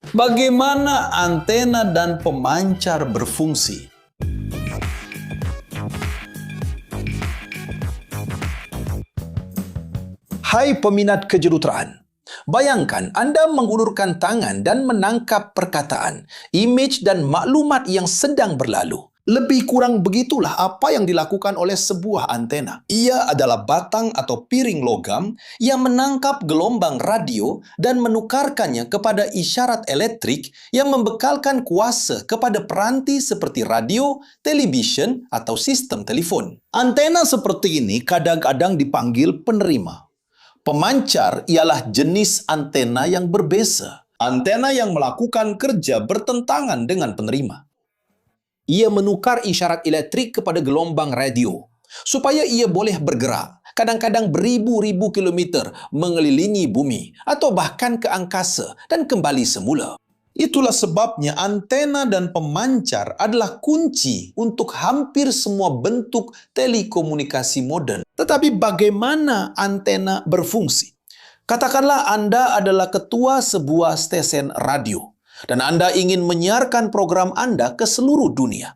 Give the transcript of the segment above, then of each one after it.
Bagaimana antena dan pemancar berfungsi? Hai peminat kejuruteraan. Bayangkan Anda mengulurkan tangan dan menangkap perkataan, imej dan maklumat yang sedang berlalu. Lebih kurang begitulah apa yang dilakukan oleh sebuah antena. Ia adalah batang atau piring logam yang menangkap gelombang radio dan menukarkannya kepada isyarat elektrik yang membekalkan kuasa kepada peranti seperti radio, televisyen, atau sistem telefon. Antena seperti ini kadang-kadang dipanggil penerima. Pemancar ialah jenis antena yang berbeza. Antena yang melakukan kerja bertentangan dengan penerima. Ia menukar isyarat elektrik kepada gelombang radio supaya ia boleh bergerak, kadang-kadang beribu-ribu kilometer mengelilingi bumi atau bahkan ke angkasa dan kembali semula. Itulah sebabnya antena dan pemancar adalah kunci untuk hampir semua bentuk telekomunikasi moden. Tetapi bagaimana antena berfungsi? Katakanlah Anda adalah ketua sebuah stesen radio dan Anda ingin menyiarkan program Anda ke seluruh dunia.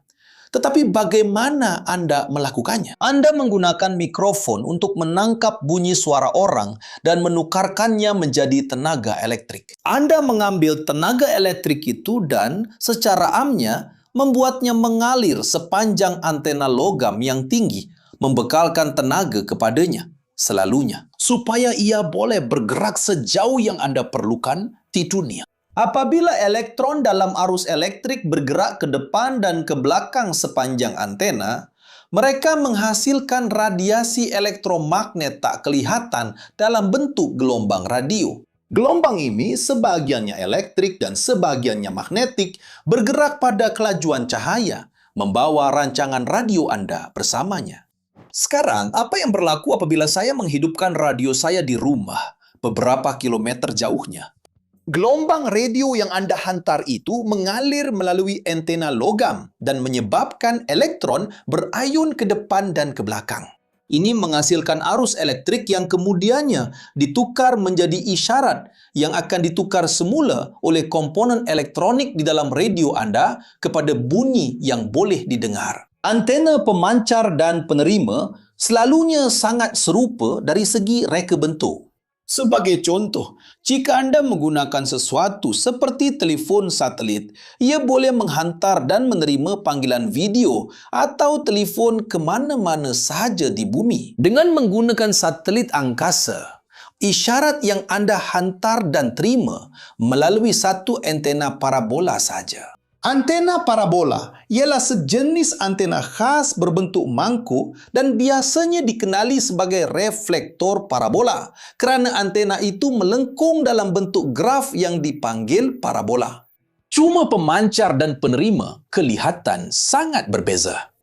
Tetapi bagaimana Anda melakukannya? Anda menggunakan mikrofon untuk menangkap bunyi suara orang dan menukarkannya menjadi tenaga elektrik. Anda mengambil tenaga elektrik itu dan secara amnya membuatnya mengalir sepanjang antena logam yang tinggi, membekalkan tenaga kepadanya selalunya, supaya ia boleh bergerak sejauh yang Anda perlukan di dunia. Apabila elektron dalam arus elektrik bergerak ke depan dan ke belakang sepanjang antena, mereka menghasilkan radiasi elektromagnet tak kelihatan dalam bentuk gelombang radio. Gelombang ini sebagiannya elektrik dan sebagiannya magnetik bergerak pada kelajuan cahaya, membawa rancangan radio Anda bersamanya. Sekarang, apa yang berlaku apabila saya menghidupkan radio saya di rumah beberapa kilometer jauhnya? Gelombang radio yang Anda hantar itu mengalir melalui antena logam dan menyebabkan elektron berayun ke depan dan ke belakang. Ini menghasilkan arus elektrik yang kemudiannya ditukar menjadi isyarat yang akan ditukar semula oleh komponen elektronik di dalam radio Anda kepada bunyi yang boleh didengar. Antena pemancar dan penerima selalunya sangat serupa dari segi reka bentuk. Sebagai contoh, jika Anda menggunakan sesuatu seperti telefon satelit, ia boleh menghantar dan menerima panggilan video atau telefon ke mana-mana sahaja di bumi. Dengan menggunakan satelit angkasa, isyarat yang Anda hantar dan terima melalui satu antena parabola saja. Antena parabola ialah sejenis antena khas berbentuk mangkuk dan biasanya dikenali sebagai reflektor parabola kerana antena itu melengkung dalam bentuk graf yang dipanggil parabola. Cuma pemancar dan penerima kelihatan sangat berbeza.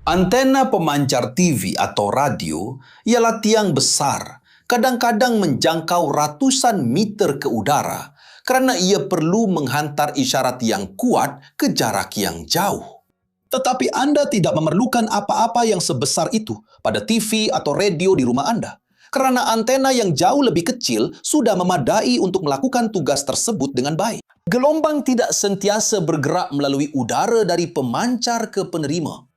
Antena pemancar TV atau radio ialah tiang besar, kadang-kadang menjangkau ratusan meter ke udara, kerana ia perlu menghantar isyarat yang kuat ke jarak yang jauh. Tetapi Anda tidak memerlukan apa-apa yang sebesar itu pada TV atau radio di rumah Anda, kerana antena yang jauh lebih kecil sudah memadai untuk melakukan tugas tersebut dengan baik. Gelombang tidak sentiasa bergerak melalui udara dari pemancar ke penerima.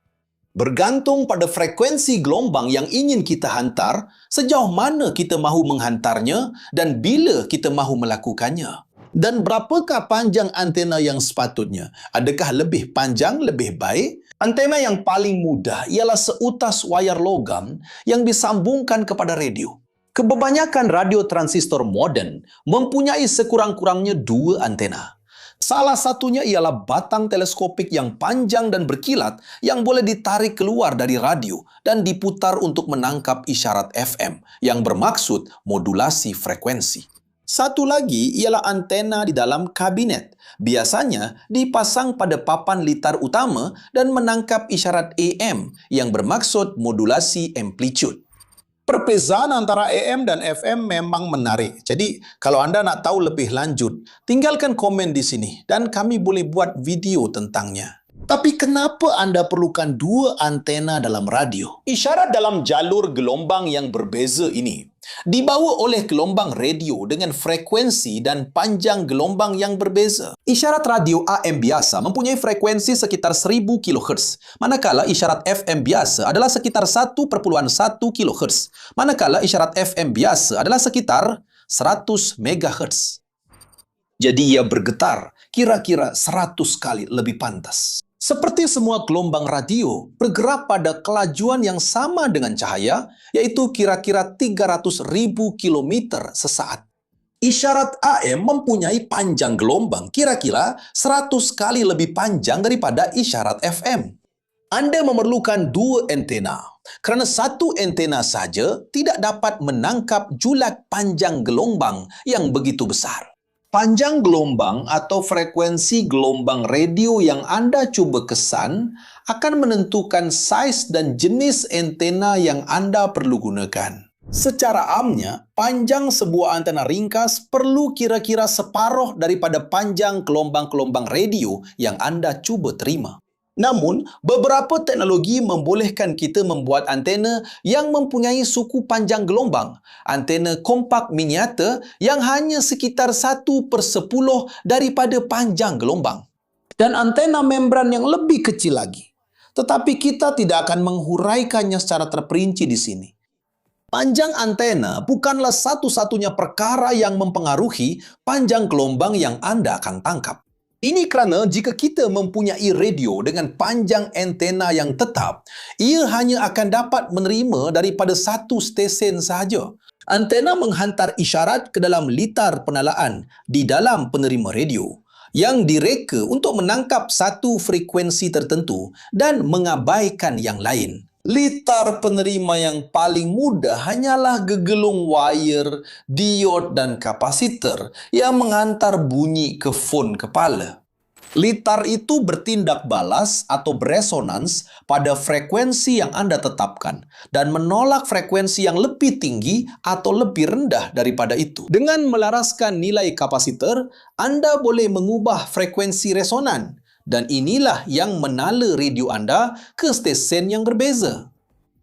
Bergantung pada frekuensi gelombang yang ingin kita hantar, sejauh mana kita mahu menghantarnya dan bila kita mahu melakukannya. Dan berapakah panjang antena yang sepatutnya? Adakah lebih panjang, lebih baik? Antena yang paling mudah ialah seutas wayar logam yang disambungkan kepada radio. Kebanyakan radio transistor moden mempunyai sekurang-kurangnya dua antena. Salah satunya ialah batang teleskopik yang panjang dan berkilat yang boleh ditarik keluar dari radio dan diputar untuk menangkap isyarat FM yang bermaksud modulasi frekuensi. Satu lagi ialah antena di dalam kabinet. Biasanya dipasang pada papan litar utama dan menangkap isyarat AM yang bermaksud modulasi amplitude. Perbezaan antara AM dan FM memang menarik. Jadi, kalau Anda nak tahu lebih lanjut, tinggalkan komen di sini dan kami boleh buat video tentangnya. Tapi kenapa Anda perlukan dua antena dalam radio? Isyarat dalam jalur gelombang yang berbeza ini Dibawa oleh gelombang radio dengan frekuensi dan panjang gelombang yang berbeza. Isyarat radio AM biasa mempunyai frekuensi sekitar 1000 kHz, manakala isyarat FM biasa adalah sekitar 1.1 kHz, manakala isyarat FM biasa adalah sekitar 100 MHz. Jadi ia bergetar kira-kira 100 kali lebih pantas. Seperti semua gelombang radio, bergerak pada kelajuan yang sama dengan cahaya, yaitu kira-kira 300.000 km sesaat. Isyarat AM mempunyai panjang gelombang kira-kira 100 kali lebih panjang daripada isyarat FM. Anda memerlukan dua antena, kerana satu antena saja tidak dapat menangkap julat panjang gelombang yang begitu besar. Panjang gelombang atau frekuensi gelombang radio yang anda cuba kesan akan menentukan saiz dan jenis antena yang anda perlu gunakan. Secara amnya, panjang sebuah antena ringkas perlu kira-kira separuh daripada panjang gelombang-gelombang radio yang anda cuba terima. Namun, beberapa teknologi membolehkan kita membuat antena yang mempunyai suku panjang gelombang, antena kompak miniatur yang hanya sekitar 1/10 daripada panjang gelombang, dan antena membran yang lebih kecil lagi. Tetapi kita tidak akan menghuraikannya secara terperinci di sini. Panjang antena bukanlah satu-satunya perkara yang mempengaruhi panjang gelombang yang anda akan tangkap. Ini kerana jika kita mempunyai radio dengan panjang antena yang tetap, ia hanya akan dapat menerima daripada satu stesen sahaja. Antena menghantar isyarat ke dalam litar penalaan di dalam penerima radio yang direka untuk menangkap satu frekuensi tertentu dan mengabaikan yang lain. Litar penerima yang paling mudah hanyalah gegelung wire, diod dan kapasitor yang menghantar bunyi ke fon kepala. Litar itu bertindak balas atau beresonans pada frekuensi yang anda tetapkan dan menolak frekuensi yang lebih tinggi atau lebih rendah daripada itu. Dengan melaraskan nilai kapasitor, anda boleh mengubah frekuensi resonan. Dan inilah yang menala radio anda ke stesen yang berbeza.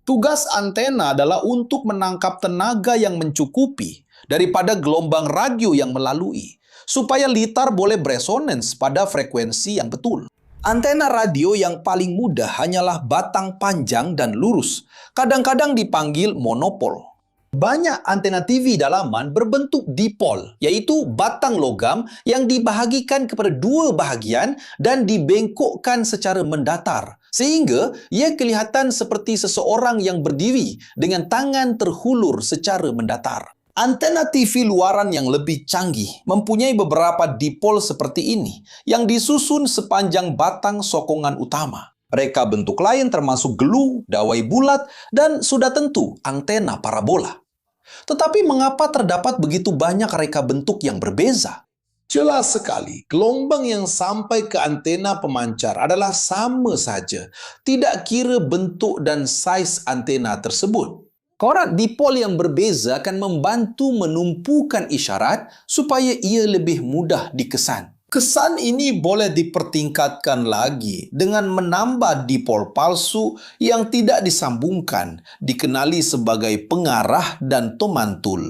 Tugas antena adalah untuk menangkap tenaga yang mencukupi daripada gelombang radio yang melalui, supaya litar boleh beresonans pada frekuensi yang betul. Antena radio yang paling mudah hanyalah batang panjang dan lurus, kadang-kadang dipanggil monopol. Banyak antena TV dalaman berbentuk dipol, iaitu batang logam yang dibahagikan kepada dua bahagian dan dibengkokkan secara mendatar, sehingga ia kelihatan seperti seseorang yang berdiri dengan tangan terhulur secara mendatar. Antena TV luaran yang lebih canggih mempunyai beberapa dipol seperti ini yang disusun sepanjang batang sokongan utama. Reka bentuk lain termasuk gelu, dawai bulat, dan sudah tentu antena parabola. Tetapi mengapa terdapat begitu banyak reka bentuk yang berbeza? Jelas sekali, gelombang yang sampai ke antena pemancar adalah sama saja, tidak kira bentuk dan saiz antena tersebut. Korak dipol yang berbeza akan membantu menumpukan isyarat supaya ia lebih mudah dikesan. Kesan ini boleh dipertingkatkan lagi dengan menambah dipol palsu yang tidak disambungkan, dikenali sebagai pengarah dan pemantul,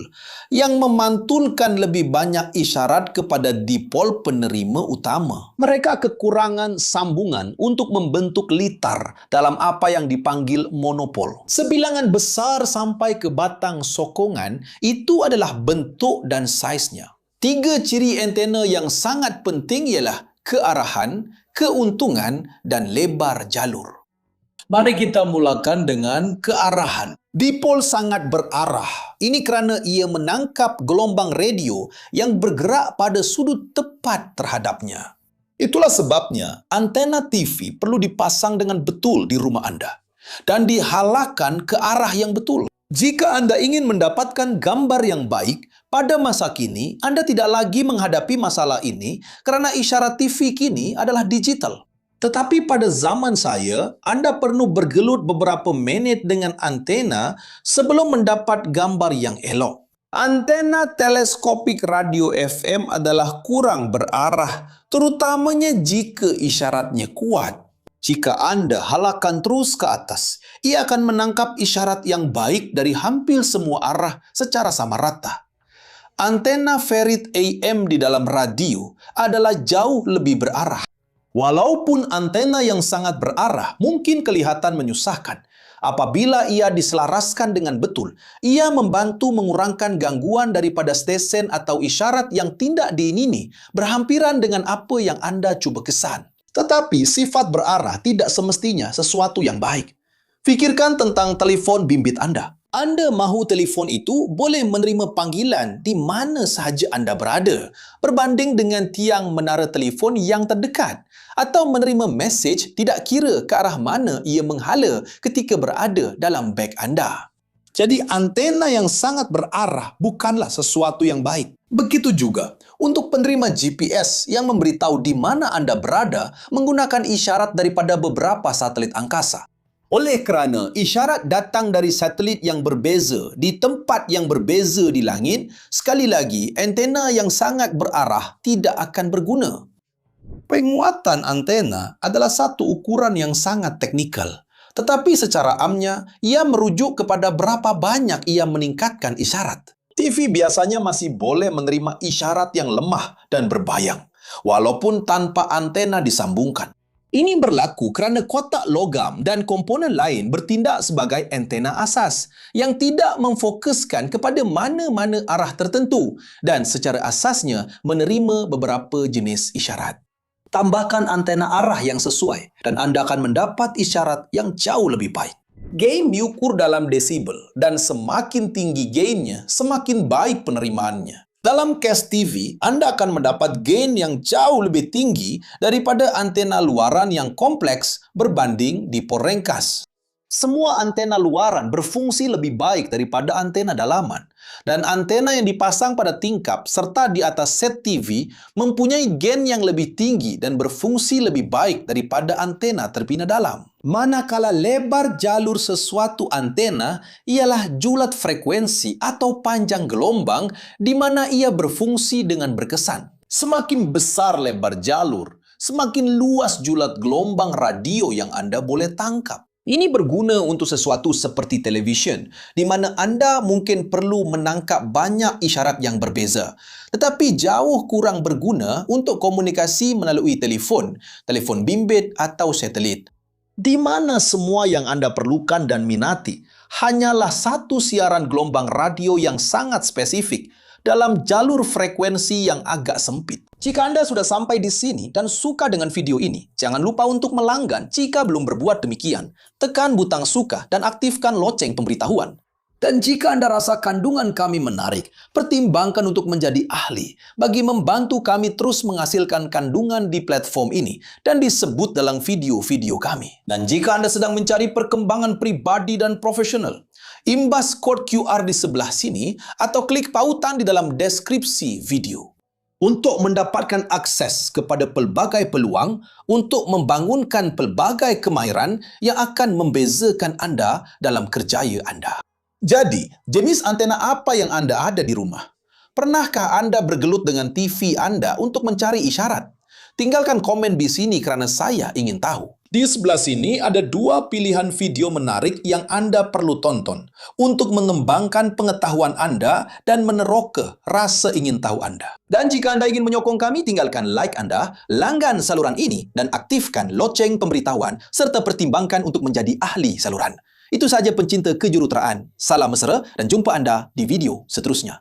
yang memantulkan lebih banyak isyarat kepada dipol penerima utama. Mereka kekurangan sambungan untuk membentuk litar dalam apa yang dipanggil monopol. Sebilangan besar sampai ke batang sokongan itu adalah bentuk dan saiznya. 3 ciri antena yang sangat penting ialah kearahan, keuntungan dan lebar jalur. Mari kita mulakan dengan kearahan. Dipol sangat berarah. Ini kerana ia menangkap gelombang radio yang bergerak pada sudut tepat terhadapnya. Itulah sebabnya antena TV perlu dipasang dengan betul di rumah anda dan dihalakkan ke arah yang betul. Jika anda ingin mendapatkan gambar yang baik, pada masa kini anda tidak lagi menghadapi masalah ini kerana isyarat TV kini adalah digital. Tetapi pada zaman saya, anda perlu bergelut beberapa minit dengan antena sebelum mendapat gambar yang elok. Antena teleskopik radio FM adalah kurang berarah, terutamanya jika isyaratnya kuat. Jika Anda halakan terus ke atas, ia akan menangkap isyarat yang baik dari hampir semua arah secara sama rata. Antena ferrit AM di dalam radio adalah jauh lebih berarah. Walaupun antena yang sangat berarah mungkin kelihatan menyusahkan, apabila ia diselaraskan dengan betul, ia membantu mengurangkan gangguan daripada stesen atau isyarat yang tidak diingini berhampiran dengan apa yang Anda cuba kesan. Tetapi sifat berarah tidak semestinya sesuatu yang baik. Fikirkan tentang telefon bimbit Anda. Anda mahu telefon itu boleh menerima panggilan di mana sahaja Anda berada, berbanding dengan tiang menara telefon yang terdekat, atau menerima mesej tidak kira ke arah mana ia menghala ketika berada dalam beg Anda. Jadi antena yang sangat berarah bukanlah sesuatu yang baik. Begitu juga untuk penerima GPS yang memberitahu di mana Anda berada menggunakan isyarat daripada beberapa satelit angkasa. Oleh kerana isyarat datang dari satelit yang berbeza di tempat yang berbeza di langit, sekali lagi antena yang sangat berarah tidak akan berguna. Penguatan antena adalah satu ukuran yang sangat teknikal. Tetapi secara amnya, ia merujuk kepada berapa banyak ia meningkatkan isyarat. TV biasanya masih boleh menerima isyarat yang lemah dan berbayang, walaupun tanpa antena disambungkan. Ini berlaku kerana kotak logam dan komponen lain bertindak sebagai antena asas yang tidak memfokuskan kepada mana-mana arah tertentu dan secara asasnya menerima beberapa jenis isyarat. Tambahkan antena arah yang sesuai dan anda akan mendapat isyarat yang jauh lebih baik. Gain diukur dalam desibel dan semakin tinggi gainnya, semakin baik penerimaannya. Dalam cast TV, anda akan mendapat gain yang jauh lebih tinggi daripada antena luaran yang kompleks berbanding dipol ringkas. Semua antena luaran berfungsi lebih baik daripada antena dalaman. Dan antena yang dipasang pada tingkap serta di atas set TV mempunyai gain yang lebih tinggi dan berfungsi lebih baik daripada antena terbina dalam. Manakala lebar jalur sesuatu antena ialah julat frekuensi atau panjang gelombang di mana ia berfungsi dengan berkesan. Semakin besar lebar jalur, semakin luas julat gelombang radio yang anda boleh tangkap. Ini berguna untuk sesuatu seperti televisyen, di mana anda mungkin perlu menangkap banyak isyarat yang berbeza, tetapi jauh kurang berguna untuk komunikasi melalui telefon bimbit atau satelit, di mana semua yang anda perlukan dan minati hanyalah satu siaran gelombang radio yang sangat spesifik dalam jalur frekuensi yang agak sempit. Jika anda sudah sampai di sini dan suka dengan video ini, jangan lupa untuk melanggan jika belum berbuat demikian. Tekan butang suka dan aktifkan loceng pemberitahuan. Dan jika anda rasa kandungan kami menarik, pertimbangkan untuk menjadi ahli bagi membantu kami terus menghasilkan kandungan di platform ini dan disebut dalam video-video kami. Dan jika anda sedang mencari perkembangan pribadi dan profesional, imbas kod QR di sebelah sini atau klik pautan di dalam deskripsi video. Untuk mendapatkan akses kepada pelbagai peluang untuk membangunkan pelbagai kemahiran yang akan membezakan anda dalam kerjaya anda. Jadi, jenis antena apa yang anda ada di rumah? Pernahkah anda bergelut dengan TV anda untuk mencari isyarat? Tinggalkan komen di sini kerana saya ingin tahu. Di sebelah sini ada dua pilihan video menarik yang anda perlu tonton untuk mengembangkan pengetahuan anda dan meneroka rasa ingin tahu anda. Dan jika anda ingin menyokong kami, tinggalkan like anda, langgan saluran ini dan aktifkan loceng pemberitahuan serta pertimbangkan untuk menjadi ahli saluran. Itu sahaja pencinta kejuruteraan. Salam mesra dan jumpa anda di video seterusnya.